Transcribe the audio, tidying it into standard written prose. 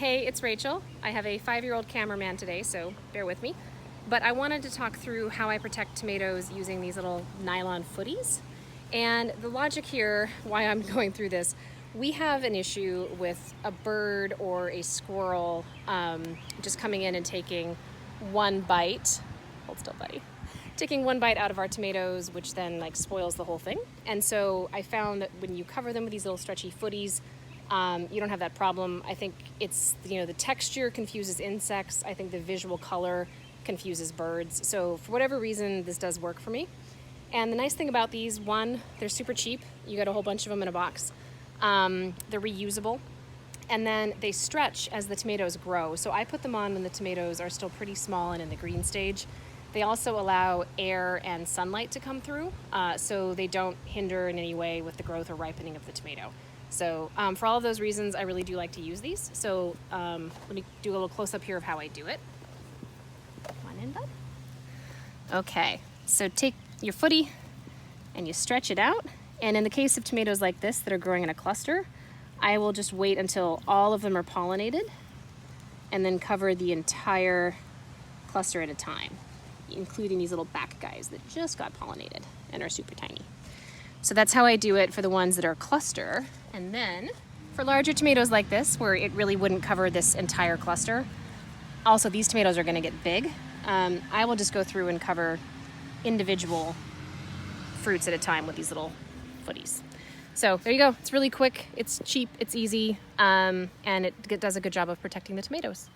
Hey, it's Rachel. I have a 5-year-old cameraman today, so bear with me. But I wanted to talk through how I protect tomatoes using these little nylon footies. And the logic here, why I'm going through this, we have an issue with a bird or a squirrel just coming in and taking one bite. Hold still, buddy. Taking one bite out of our tomatoes, which then spoils the whole thing. And so I found that when you cover them with these little stretchy footies, you don't have that problem. I think it's, the texture confuses insects. I think the visual color confuses birds. So for whatever reason, this does work for me. And the nice thing about these, one, they're super cheap. You get a whole bunch of them in a box. They're reusable. And then they stretch as the tomatoes grow. So I put them on when the tomatoes are still pretty small and in the green stage. They also allow air and sunlight to come through, so they don't hinder in any way with the growth or ripening of the tomato. So for all of those reasons, I really do like to use these. So let me do a little close-up here of how I do it. Come on in, bud. Okay, so take your footy and you stretch it out. And in the case of tomatoes like this that are growing in a cluster, I will just wait until all of them are pollinated and then cover the entire cluster at a time, including these little back guys that just got pollinated and are super tiny. So that's how I do it for the ones that are cluster. And then for larger tomatoes like this, where it really wouldn't cover this entire cluster, also these tomatoes are gonna get big, I will just go through and cover individual fruits at a time with these little footies. So there you go, it's really quick, it's cheap, it's easy, and it does a good job of protecting the tomatoes.